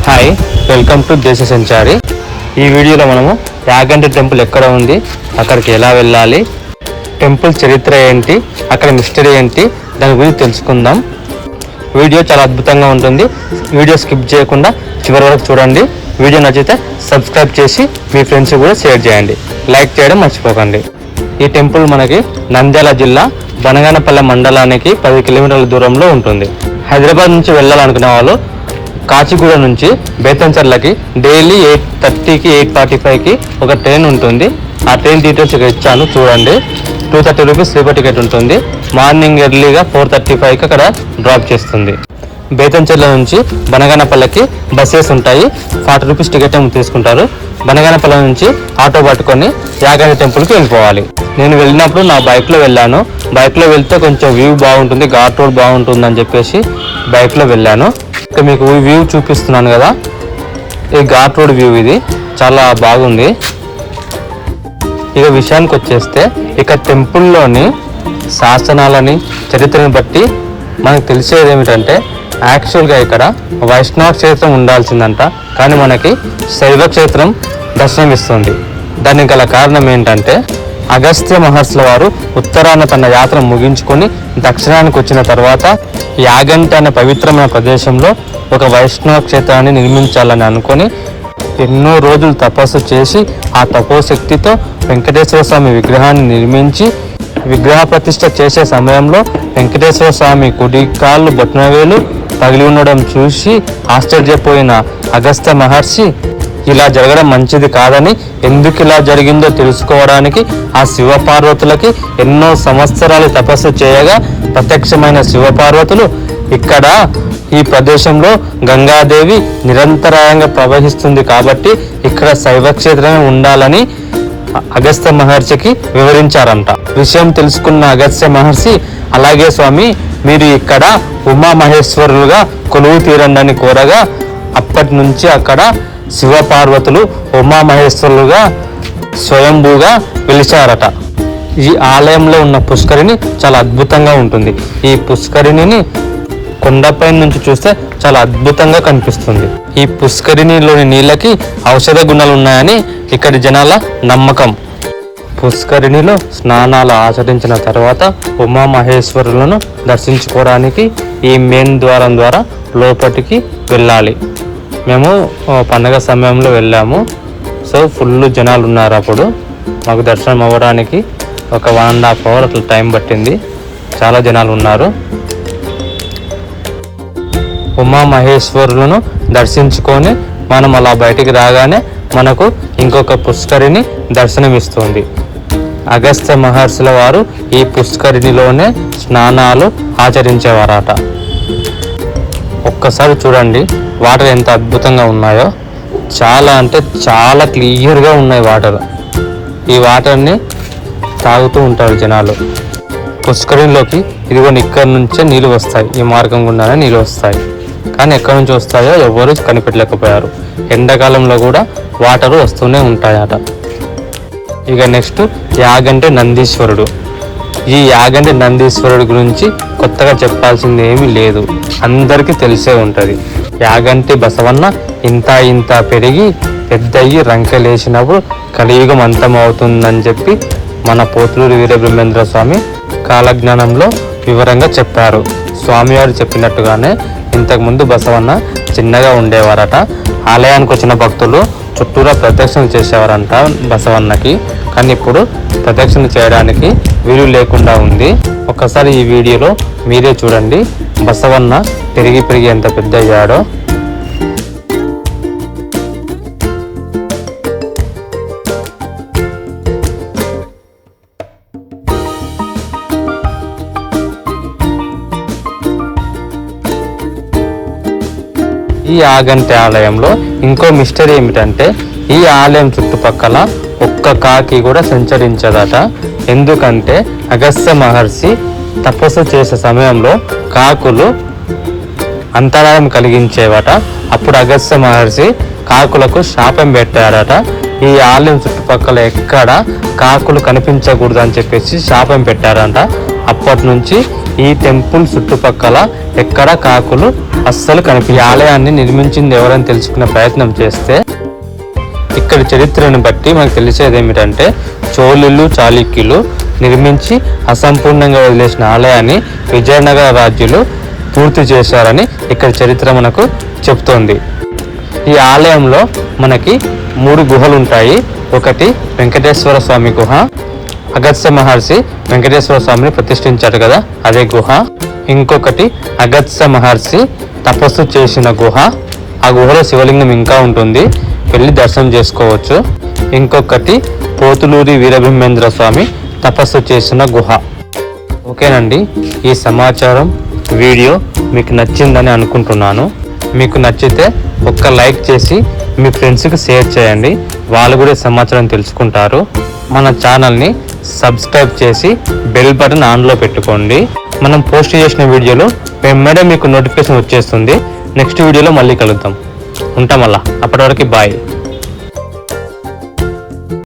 Hi, welcome to దేశ సంచారి. ఈ వీడియోలో మనము యాగంటి టెంపుల్ ఎక్కడ ఉంది, అక్కడికి ఎలా వెళ్ళాలి, టెంపుల్ చరిత్ర ఏంటి, అక్కడ మిస్టరీ ఏంటి, దాని గురించి తెలుసుకుందాం. వీడియో చాలా అద్భుతంగా ఉంటుంది. వీడియో స్కిప్ చేయకుండా చివరి వరకు చూడండి. వీడియో నచ్చితే సబ్స్క్రైబ్ చేసి మీ ఫ్రెండ్స్ కూడా షేర్ చేయండి. లైక్ చేయడం మర్చిపోకండి. ఈ టెంపుల్ మనకి నంద్యాల జిల్లా బనగానపల్లె మండలానికి 10 కిలోమీటర్ల దూరంలో ఉంటుంది. హైదరాబాద్ నుంచి వెళ్ళాలనుకునే వాళ్ళు కాచిగూడ నుంచి బేతంచెర్లకి డైలీ 8:30కి 8:45కి ఒక ట్రైన్ ఉంటుంది. ఆ ట్రైన్ డీటెయిల్స్ ఇక్కడ ఇచ్చాను, చూడండి. 230 రూపీస్ స్లీపర్ టికెట్ ఉంటుంది. మార్నింగ్ ఎర్లీగా 4:35కి అక్కడ డ్రాప్ చేస్తుంది. బేతంచెర్ల నుంచి బనగానపల్లెకి బస్సెస్ ఉంటాయి. 40 రూపీస్ టికెట్ తీసుకుంటారు. బనగానపల్లె నుంచి ఆటో పట్టుకొని యాగంటి టెంపుల్కి వెళ్ళిపోవాలి. నేను వెళ్ళినప్పుడు నా బైక్లో వెళ్ళాను. బైక్లో వెళ్తే కొంచెం వ్యూ బాగుంటుంది, ఘాట్ రోడ్ బాగుంటుంది అని చెప్పేసి బైక్లో వెళ్ళాను. ఇక మీకు వ్యూ చూపిస్తున్నాను కదా, ఈ ఘాట్ రోడ్ వ్యూ ఇది చాలా బాగుంది. ఇక విషయానికి వచ్చేస్తే ఇక టెంపుల్లోని శాసనాలని చరిత్రను బట్టి మనకు తెలిసేది ఏమిటంటే యాక్చువల్గా ఇక్కడ వైష్ణవ క్షేత్రం ఉండాల్సిందంట, కానీ మనకి శైవ క్షేత్రం దర్శనమిస్తుంది. దానికి గల కారణం ఏంటంటే అగస్త్య మహర్షుల వారు ఉత్తరాన తన యాత్ర ముగించుకొని దక్షిణానికి వచ్చిన తర్వాత యాగంటి అనే పవిత్రమైన ప్రదేశంలో ఒక వైష్ణవ క్షేత్రాన్ని నిర్మించాలని అనుకొని ఎన్నో రోజులు తపస్సు చేసి ఆ తపోశక్తితో వెంకటేశ్వర స్వామి విగ్రహాన్ని నిర్మించి విగ్రహ ప్రతిష్ఠ చేసే సమయంలో వెంకటేశ్వర స్వామి కుడి కాళ్ళు బొట్నవేలు పగిలి ఉండడం చూసి ఆశ్చర్యపోయిన అగస్త్య మహర్షి ఇలా జరగడం మంచిది కాదని, ఎందుకు ఇలా జరిగిందో తెలుసుకోవడానికి ఆ శివపార్వతులకి ఎన్నో సంవత్సరాలు తపస్సు చేయగా ప్రత్యక్షమైన శివపార్వతులు ఇక్కడ ఈ ప్రదేశంలో గంగాదేవి నిరంతరాయంగా ప్రవహిస్తుంది కాబట్టి ఇక్కడ శైవక్షేత్రమే ఉండాలని అగస్త్య మహర్షికి వివరించారంట. విషయం తెలుసుకున్న అగస్త్య మహర్షి, అలాగే స్వామి, మీరు ఇక్కడ ఉమామహేశ్వరులుగా కొలువు తీరండి కోరగా అప్పటి నుంచి అక్కడ శివపార్వతులు ఉమామహేశ్వరులుగా స్వయంభూగా పిలిచారట. ఈ ఆలయంలో ఉన్న పుష్కరిణి చాలా అద్భుతంగా ఉంటుంది. ఈ పుష్కరిణిని కొండపై నుంచి చూస్తే చాలా అద్భుతంగా కనిపిస్తుంది. ఈ పుష్కరిణిలోని నీళ్ళకి ఔషధ గుణాలు ఉన్నాయని ఇక్కడి జనాల నమ్మకం. పుష్కరిణిలో స్నానాలు ఆచరించిన తర్వాత ఉమామహేశ్వరులను దర్శించుకోవడానికి ఈ మెయిన్ ద్వారం ద్వారా లోపలికి వెళ్ళాలి. మేము పండగ సమయంలో వెళ్ళాము. సో ఫుల్ జనాలు ఉన్నారు. అప్పుడు మాకు దర్శనం అవ్వడానికి ఒక 1.5 hour అట్లా టైం పట్టింది. చాలా జనాలు ఉన్నారు. ఉమామహేశ్వరులను దర్శించుకొని మనం అలా బయటికి రాగానే మనకు ఇంకొక పుష్కరిణి దర్శనమిస్తుంది. అగస్త్య మహర్షుల వారు ఈ పుష్కరిణిలోనే స్నానాలు ఆచరించేవారట. ఒక్కసారి చూడండి వాటర్ ఎంత అద్భుతంగా ఉన్నాయో. చాలా అంటే చాలా క్లియర్గా ఉన్నాయి వాటర్. ఈ వాటర్ని తాగుతూ ఉంటారు జనాలు. పుష్కరిణిలోకి ఇదిగోండి ఇక్కడ నుంచే నీళ్ళు వస్తాయి. ఈ మార్గం గుండానే నీళ్ళు వస్తాయి. కానీ ఎక్కడి నుంచి వస్తాయో ఎవరు కనిపెట్టలేకపోయారు. ఎండాకాలంలో కూడా వాటరు వస్తూనే ఉంటాయట. ఇక నెక్స్ట్ యాగంటి నందీశ్వరుడు. ఈ యాగంటి నందీశ్వరుడు గురించి కొత్తగా చెప్పాల్సింది ఏమీ లేదు, అందరికీ తెలిసే ఉంటుంది. యాగంటి బసవన్న ఇంత పెరిగి పెద్దయ్యి రంకెలేసినప్పుడు కలియుగం అంతమవుతుందని చెప్పి మన పోతులూరి వీరబ్రహ్మేంద్ర స్వామి కాలజ్ఞానంలో వివరంగా చెప్పారు. స్వామివారు చెప్పినట్టుగానే ఇంతకుముందు బసవన్న చిన్నగా ఉండేవారట. ఆలయానికి వచ్చిన భక్తులు చుట్టూరా ప్రదక్షిణ చేసేవారంట బసవన్నకి. కానీ ఇప్పుడు ప్రదక్షిణ చేయడానికి వీలు లేకుండా ఉంది. ఒక్కసారి ఈ వీడియోలో మీరే చూడండి బసవన్న పెరిగి ఎంత పెద్ద అయ్యాడో. ఈ యాగంటి ఆలయంలో ఇంకో మిస్టరీ ఏమిటంటే ఈ ఆలయం చుట్టుపక్కల ఒక్క కాకి కూడా సంచరించదట. ఎందుకంటే అగస్త్య మహర్షి తపస్సు చేసే సమయంలో కాకులు అంతరాయం కలిగించేవట. అప్పుడు అగస్త్య మహర్షి కాకులకు శాపం పెట్టారట. ఈ ఆలయం చుట్టుపక్కల ఎక్కడ కాకులు కనిపించకూడదు అని చెప్పేసి శాపం పెట్టారంట. అప్పటి నుంచి ఈ టెంపుల్ చుట్టుపక్కల ఎక్కడ కాకులు అస్సలు కనిపి ఆలయాన్ని నిర్మించింది ఎవరని తెలుసుకునే ప్రయత్నం చేస్తే ఇక్కడ చరిత్రను బట్టి మనకు తెలిసేది ఏమిటంటే చోళులు చాళుక్యులు నిర్మించి అసంపూర్ణంగా వదిలేసిన ఆలయాన్ని విజయనగర రాజులు పూర్తి చేశారని ఇక్కడ చరిత్ర మనకు చెప్తోంది. ఈ ఆలయంలో మనకి 3 గుహలు ఉంటాయి. ఒకటి వెంకటేశ్వర స్వామి గుహ, అగస్త్య మహర్షి వెంకటేశ్వర స్వామిని ప్రతిష్ఠించారు కదా అదే గుహ. ఇంకొకటి అగస్త్య మహర్షి తపస్సు చేసిన గుహ, ఆ గుహలో శివలింగం ఇంకా ఉంటుంది, వెళ్ళి దర్శనం చేసుకోవచ్చు. ఇంకొకటి పోతులూరి వీరబ్రహ్మేంద్ర స్వామి తపస్సు చేసిన గుహ. ఓకేనండి, ఈ సమాచారం వీడియో మీకు నచ్చిందని అనుకుంటున్నాను. మీకు నచ్చితే ఒక్క లైక్ చేసి మీ ఫ్రెండ్స్కి షేర్ చేయండి, వాళ్ళు కూడా సమాచారం తెలుసుకుంటారు. మన ఛానల్ని సబ్స్క్రైబ్ చేసి బెల్ బటన్ ఆన్లో పెట్టుకోండి. మనం పోస్ట్ చేసిన వీడియోలో వెంబడే మీకు నోటిఫికేషన్ వచ్చేస్తుంది. నెక్స్ట్ వీడియోలో మళ్ళీ కలుద్దాం. ఉంటాం, అలా అప్పటి వరకు బాయ్.